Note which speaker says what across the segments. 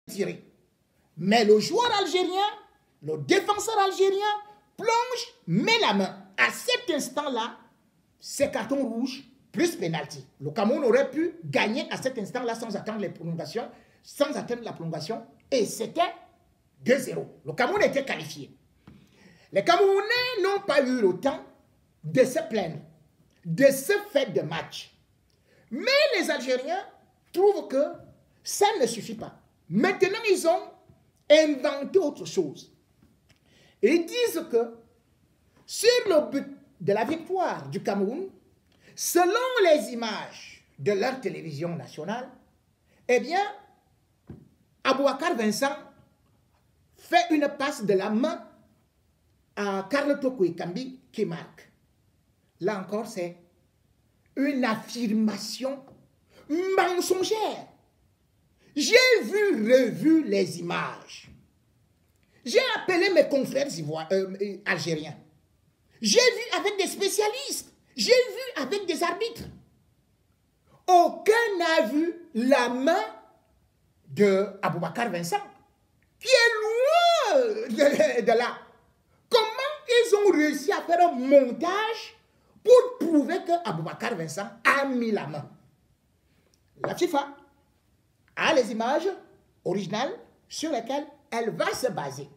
Speaker 1: tirer. Mais le joueur algérien, le défenseur algérien, plonge, met la main. À cet instant-là, c'est carton rouge plus pénalty. Le Cameroun aurait pu gagner à cet instant-là sans attendre les prolongations, sans attendre la prolongation. Et c'était 2-0. Le Cameroun était qualifié. Les Camerounais n'ont pas eu le temps de se plaindre de ce fait de match. Mais les Algériens trouvent que ça ne suffit pas. Maintenant, ils ont inventé autre chose. Ils disent que sur le but de la victoire du Cameroun, selon les images de leur télévision nationale, eh bien, Aboubacar Vincent fait une passe de la main à Carleton Kouikambi qui marque. Là encore, c'est une affirmation mensongère. J'ai revu les images. J'ai appelé mes confrères algériens. J'ai vu avec des spécialistes. J'ai vu avec des arbitres. Aucun n'a vu la main de Aboubacar Vincent, qui est loin de là. Comment ils ont réussi à faire un montage pour prouver que Aboubacar Vincent a mis la main? La FIFA a les images originales sur lesquelles elle va se baser.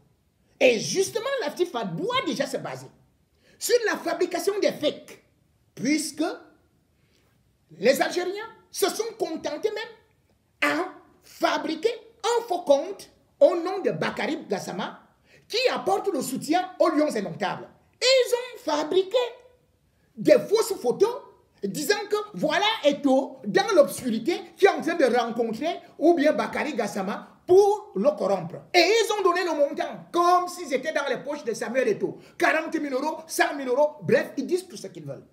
Speaker 1: Et justement, la FIFA doit déjà se baser sur la fabrication des fakes, puisque les Algériens se sont contentés même à fabriquer un faux compte au nom de Bakary Gassama qui apporte le soutien aux Lions indomptables. Et ils ont fabriqué des fausses photos disant que voilà Eto'o dans l'obscurité qui est en train de rencontrer ou bien Bakary Gassama pour le corrompre. Et ils ont donné le montant comme s'ils étaient dans les poches de Samuel Eto'o. 40 000 euros, 100 000 euros, bref, ils disent tout ce qu'ils veulent.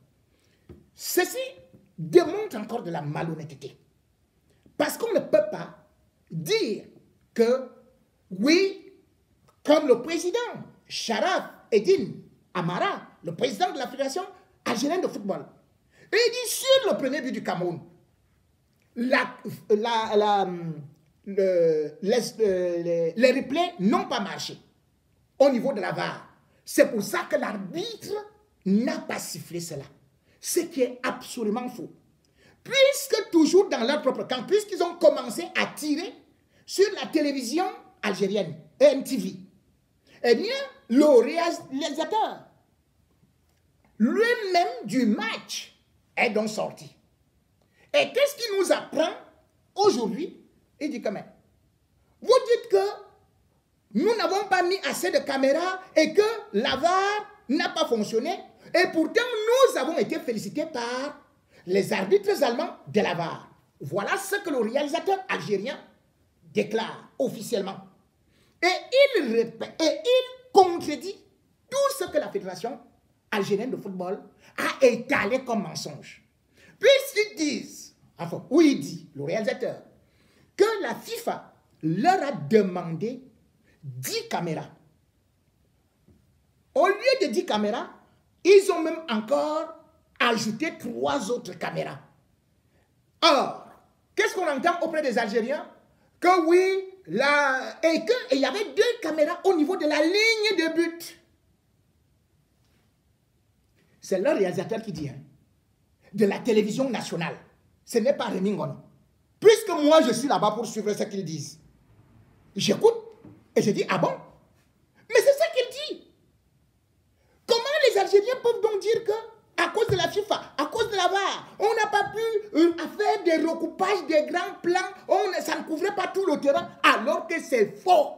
Speaker 1: Ceci démontre encore de la malhonnêteté. Parce qu'on ne peut pas dire que, oui, comme le président Sharaf Eddine Amara, le président de la Fédération algérienne de football, il dit sur le premier but du Cameroun, les replays n'ont pas marché au niveau de la VAR. C'est pour ça que l'arbitre n'a pas sifflé cela. Ce qui est absolument faux. Puisque toujours dans leur propre camp, puisqu'ils ont commencé à tirer sur la télévision algérienne, NTV, eh bien, le réalisateur lui-même du match est donc sorti. Et qu'est-ce qu'il nous apprend aujourd'hui? Il dit quand même, vous dites que nous n'avons pas mis assez de caméras et que la VAR n'a pas fonctionné, et pourtant nous avons été félicités par les arbitres allemands de la VAR. Voilà ce que le réalisateur algérien déclare officiellement. Et il répète, et il contredit tout ce que la Fédération algérienne de football a étalé comme mensonge. Puisqu'ils disent, enfin, oui, il dit, le réalisateur, que la FIFA leur a demandé 10 caméras. Au lieu de 10 caméras, ils ont même encore ajouté 3 autres caméras. Or, qu'est-ce qu'on entend auprès des Algériens? Que oui, et qu'il y avait 2 caméras au niveau de la ligne de but. C'est le réalisateur qui dit, hein, de la télévision nationale. Ce n'est pas Rémi Ngono. Puisque moi, je suis là-bas pour suivre ce qu'ils disent. J'écoute et je dis, ah bon? Mais c'est ça qu'il dit. Comment les Algériens peuvent donc dire que, à cause de la FIFA, à cause de la VAR, on n'a pas pu faire des recoupages, des grands plans, ça ne couvrait pas tout le terrain, alors que c'est faux.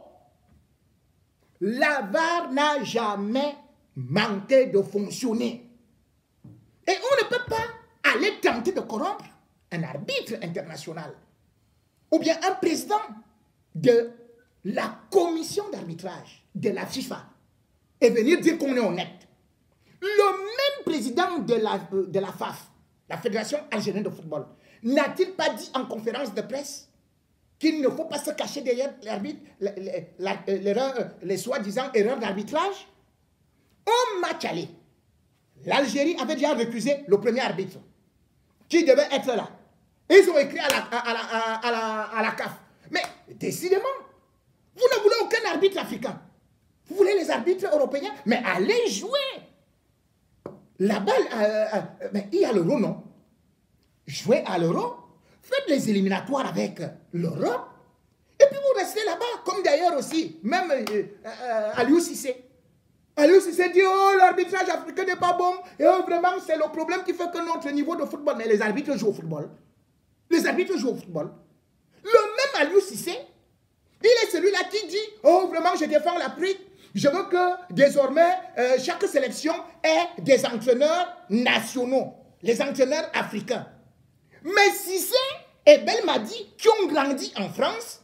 Speaker 1: La VAR n'a jamais manqué de fonctionner. Et on ne peut pas aller tenter de corrompre un arbitre international ou bien un président de la commission d'arbitrage de la FIFA et venir dire qu'on est honnête. Le même président de la FAF, la Fédération algérienne de football, n'a-t-il pas dit en conférence de presse qu'il ne faut pas se cacher derrière l'arbitre, les soi-disant erreurs d'arbitrage? Au match aller, l'Algérie avait déjà recusé le premier arbitre qui devait être là. Ils ont écrit à la CAF. Mais décidément, un arbitre africain. Vous voulez les arbitres européens? Mais allez jouer. Là-bas, il y a l'euro, non? Jouez à l'euro, faites les éliminatoires avec l'Europe, et puis vous restez là-bas, comme d'ailleurs aussi, même Aliou Cissé. Aliou Cissé dit, oh, l'arbitrage africain n'est pas bon, et oh, vraiment, c'est le problème qui fait que notre niveau de football, mais les arbitres jouent au football. Les arbitres jouent au football. Le même Aliou Cissé, il est celui-là qui dit, oh, vraiment, je défends l'Afrique, je veux que désormais, chaque sélection ait des entraîneurs nationaux, les entraîneurs africains. Mais Cissé et Belmadi, qui ont grandi en France,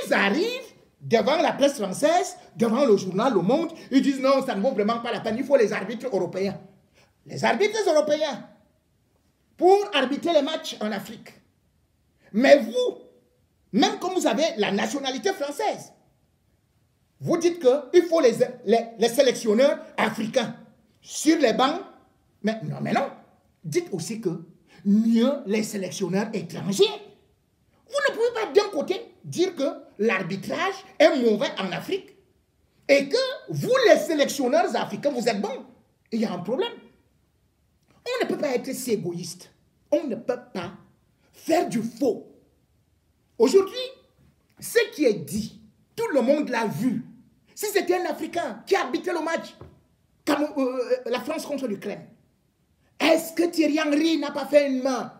Speaker 1: ils arrivent devant la presse française, devant le journal Le Monde, ils disent non, ça ne vaut vraiment pas la peine, il faut les arbitres européens. Les arbitres européens, pour arbitrer les matchs en Afrique. Mais vous, même comme vous avez la nationalité française, vous dites qu'il faut les sélectionneurs africains sur les bancs. Mais non. Dites aussi que mieux les sélectionneurs étrangers. Vous ne pouvez pas d'un côté dire que l'arbitrage est mauvais en Afrique et que vous, les sélectionneurs africains, vous êtes bons. Il y a un problème. On ne peut pas être si égoïste. On ne peut pas faire du faux. Aujourd'hui, ce qui est dit, tout le monde l'a vu. Si c'était un Africain qui arbitrait le match, comme la France contre l'Ukraine, est-ce que Thierry Henry n'a pas fait une main?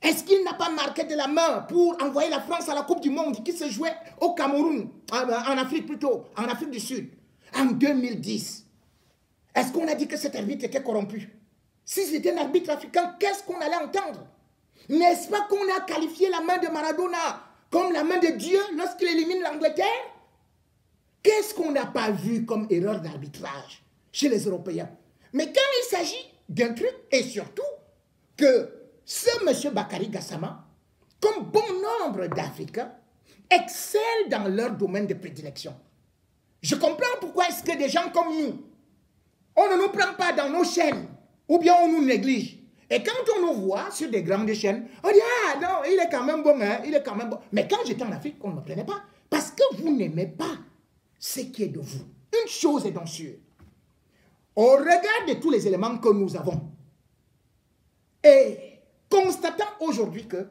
Speaker 1: Est-ce qu'il n'a pas marqué de la main pour envoyer la France à la Coupe du Monde qui se jouait au Cameroun, en Afrique plutôt, en Afrique du Sud, en 2010? Est-ce qu'on a dit que cet arbitre était corrompu? Si c'était un arbitre africain, qu'est-ce qu'on allait entendre? N'est-ce pas qu'on a qualifié la main de Maradona comme la main de Dieu lorsqu'il élimine l'Angleterre? Qu'est-ce qu'on n'a pas vu comme erreur d'arbitrage chez les Européens? Mais quand il s'agit d'un truc, et surtout que ce M. Bakary Gassama, comme bon nombre d'Africains, excellent dans leur domaine de prédilection. Je comprends pourquoi est-ce que des gens comme nous, on ne nous prend pas dans nos chaînes, ou bien on nous néglige. Et quand on nous voit sur des grandes chaînes, on dit, ah non, il est quand même bon, hein, il est quand même bon. Mais quand j'étais en Afrique, on ne me prenait pas. Parce que vous n'aimez pas ce qui est de vous. Une chose est donc sûre. Au regard de tous les éléments que nous avons, et constatant aujourd'hui que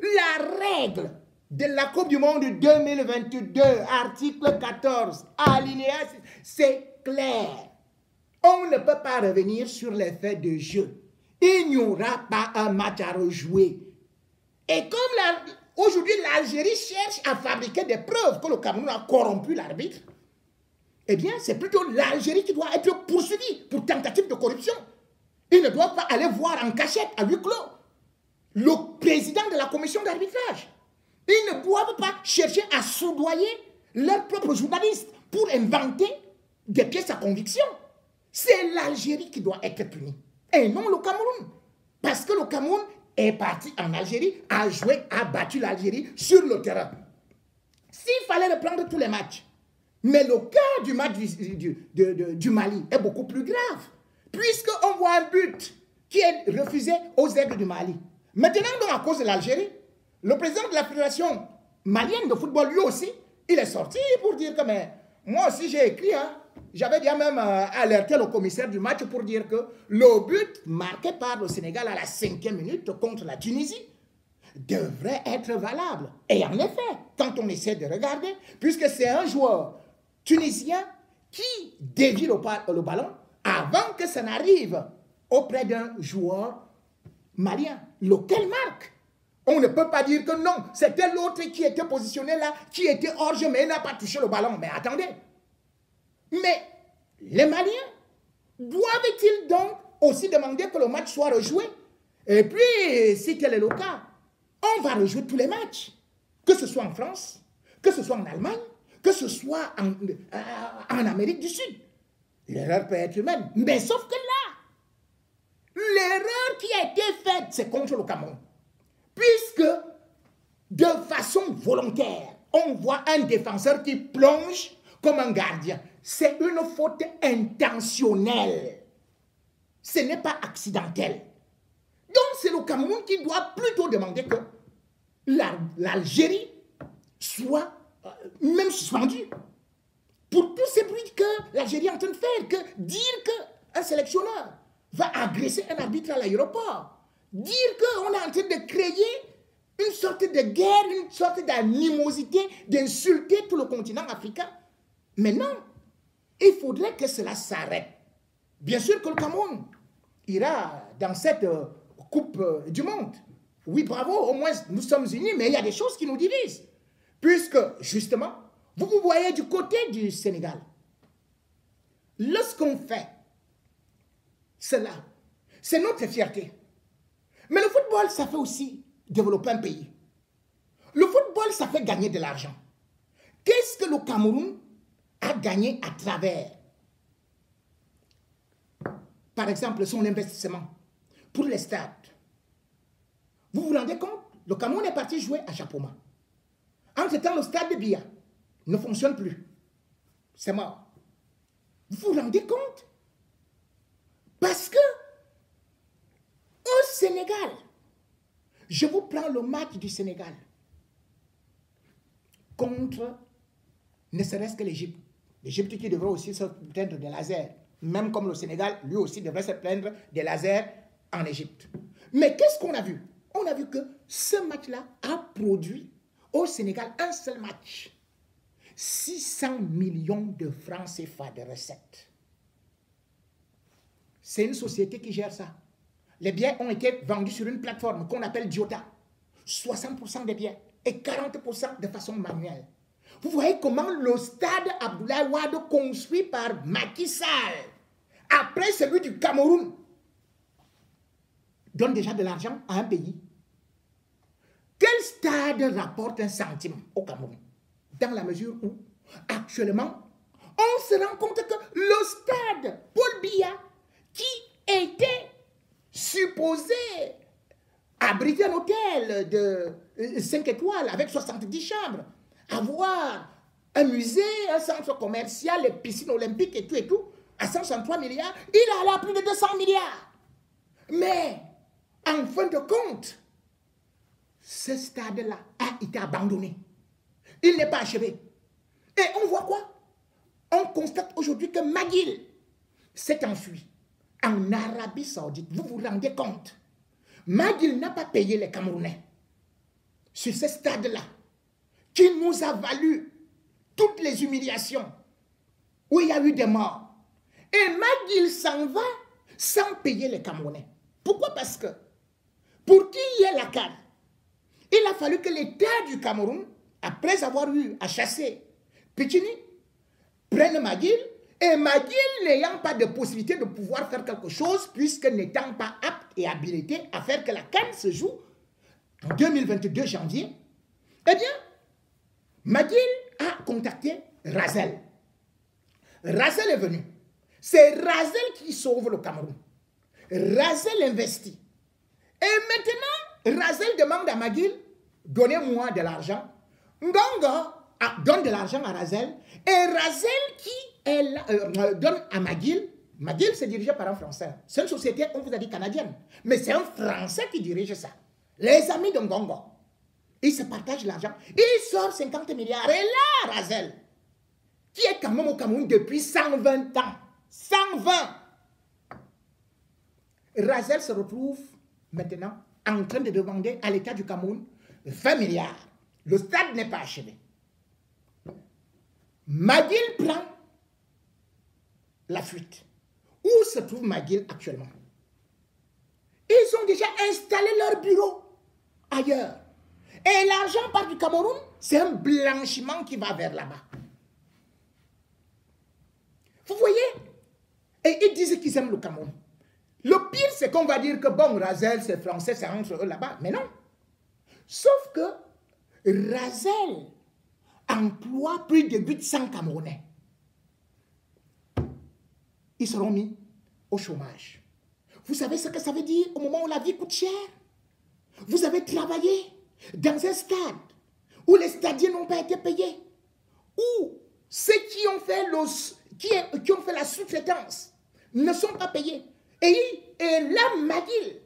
Speaker 1: la règle de la Coupe du Monde 2022, article 14, alinéa, c'est clair. On ne peut pas revenir sur les faits de jeu. Il n'y aura pas un match à rejouer. Et comme aujourd'hui l'Algérie cherche à fabriquer des preuves que le Cameroun a corrompu l'arbitre, eh bien c'est plutôt l'Algérie qui doit être poursuivie pour tentative de corruption. Ils ne doivent pas aller voir en cachette, à huis clos, le président de la commission d'arbitrage. Ils ne doivent pas chercher à soudoyer leurs propres journalistes pour inventer des pièces à conviction. C'est l'Algérie qui doit être punie, et non le Cameroun. Parce que le Cameroun est parti en Algérie, a joué, a battu l'Algérie sur le terrain. S'il fallait reprendre tous les matchs, mais le cas du match du Mali est beaucoup plus grave, puisqu'on voit un but qui est refusé aux Aigles du Mali. Maintenant, donc, à cause de l'Algérie, le président de la Fédération malienne de football, lui aussi, il est sorti pour dire que, mais moi aussi j'ai écrit, hein, j'avais déjà même alerté le commissaire du match pour dire que le but marqué par le Sénégal à la 5e minute contre la Tunisie devrait être valable. Et en effet, quand on essaie de regarder, puisque c'est un joueur tunisien qui dévie le ballon avant que ça n'arrive auprès d'un joueur malien, lequel marque. On ne peut pas dire que non, c'était l'autre qui était positionné là, qui était hors jeu, mais il n'a pas touché le ballon. Mais attendez, mais les Maliens doivent-ils donc aussi demander que le match soit rejoué? Et puis, si tel est le cas, on va rejouer tous les matchs, que ce soit en France, que ce soit en Allemagne, que ce soit en Amérique du Sud. L'erreur peut être humaine, mais sauf que là, l'erreur qui a été faite, c'est contre le Cameroun. Puisque, de façon volontaire, on voit un défenseur qui plonge comme un gardien. C'est une faute intentionnelle. Ce n'est pas accidentel. Donc, c'est le Cameroun qui doit plutôt demander que l'Algérie soit même suspendue. l'Algérie est en train de faire que dire qu'un sélectionneur va agresser un arbitre à l'aéroport, dire qu'on est en train de créer une sorte de guerre, une sorte d'animosité, d'insulter tout le continent africain. Mais non, il faudrait que cela s'arrête. Bien sûr que le Cameroun ira dans cette Coupe du Monde. Oui, bravo, au moins nous sommes unis, mais il y a des choses qui nous divisent. Puisque, justement, vous voyez du côté du Sénégal, lorsqu'on fait cela, c'est notre fierté. Mais le football, ça fait aussi développer un pays. Le football, ça fait gagner de l'argent. Qu'est-ce que le Cameroun a gagné à travers, par exemple, son investissement pour les stades? Vous vous rendez compte? Le Cameroun est parti jouer à Chapoma. Entre-temps, le stade de Biya ne fonctionne plus. C'est mort. Vous vous rendez compte? Parce que au Sénégal, je vous prends le match du Sénégal contre ne serait-ce que l'Égypte. L'Égypte qui devrait aussi se plaindre des lasers. Même comme le Sénégal, lui aussi devrait se plaindre des lasers en Égypte. Mais qu'est-ce qu'on a vu? On a vu que ce match-là a produit au Sénégal un seul match. 600 millions de francs CFA de recettes. C'est une société qui gère ça. Les biens ont été vendus sur une plateforme qu'on appelle Diota. 60% des biens et 40% de façon manuelle. Vous voyez comment le stade Abdoulaye Wade construit par Macky Sall, après celui du Cameroun, donne déjà de l'argent à un pays. Quel stade rapporte un centime au Cameroun? Dans la mesure où, actuellement, on se rend compte que le stade Paul Biya, qui était supposé abriter un hôtel de 5 étoiles avec 70 chambres, avoir un musée, un centre commercial, les piscines olympiques et tout, à 163 milliards, il est allé à plus de 200 milliards. Mais, en fin de compte, ce stade-là a été abandonné. Il n'est pas achevé. Et on voit quoi? On constate aujourd'hui que McGill s'est enfui en Arabie Saoudite. Vous vous rendez compte? McGill n'a pas payé les Camerounais sur ce stade-là, qui nous a valu toutes les humiliations, où il y a eu des morts. Et McGill s'en va sans payer les Camerounais. Pourquoi? Parce que pour qu'il y ait la CAN, il a fallu que l'État du Cameroun, après avoir eu à chasser Pichini, prenne McGill, et McGill n'ayant pas de possibilité de pouvoir faire quelque chose, puisque n'étant pas apte et habilité à faire que la CAN se joue en 2022 janvier, eh bien, McGill a contacté Razel. Razel est venu. C'est Razel qui sauve le Cameroun. Razel investit. Et maintenant, Razel demande à McGill, donnez-moi de l'argent. Ngongo donne de l'argent à Razel. Et Razel qui donne à McGill. McGill, c'est dirigé par un Français. C'est une société, on vous a dit, canadienne. Mais c'est un Français qui dirige ça. Les amis de Ngongo. Ils se partagent l'argent. Ils sortent 50 milliards. Et là, Razel, qui est quand même au Cameroun depuis 120 ans. 120. Razel se retrouve maintenant en train de demander à l'État du Cameroun 20 milliards. Le stade n'est pas achevé. McGill prend la fuite. Où se trouve McGill actuellement? Ils ont déjà installé leur bureau ailleurs. Et l'argent part du Cameroun, c'est un blanchiment qui va vers là-bas. Vous voyez? Et ils disent qu'ils aiment le Cameroun. Le pire, c'est qu'on va dire que bon, Razel, c'est français, c'est entre eux là-bas. Mais non. Sauf que Razel emploie plus de 800 Camerounais. Ils seront mis au chômage. Vous savez ce que ça veut dire au moment où la vie coûte cher? Vous avez travaillé dans un stade où les stadiers n'ont pas été payés, où ceux qui ont fait, qui ont fait la sous-traitance ne sont pas payés. Et là, McGill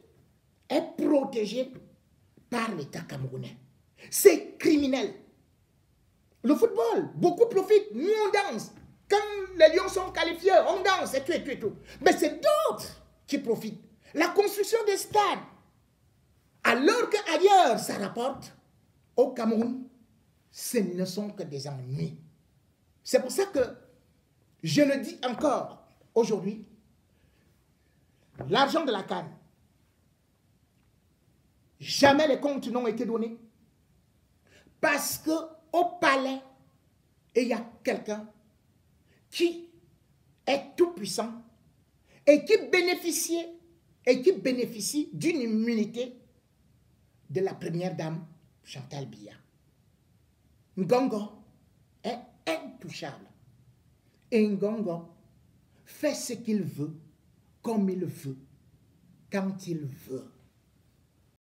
Speaker 1: est protégé par l'État camerounais. C'est criminel. Le football, beaucoup profitent, nous on danse. quand les lions sont qualifiés, on danse et tout et tout et tout. Mais c'est d'autres qui profitent. La construction des stades. Alors qu'ailleurs, ça rapporte, au Cameroun, ce ne sont que des ennuis. C'est pour ça que je le dis encore aujourd'hui, l'argent de la CAN, jamais les comptes n'ont été donnés. Parce qu'au palais, il y a quelqu'un qui est tout puissant et qui bénéficie d'une immunité de la première dame Chantal Biya. Ngongo est intouchable. Et Ngongo fait ce qu'il veut, comme il veut, quand il veut.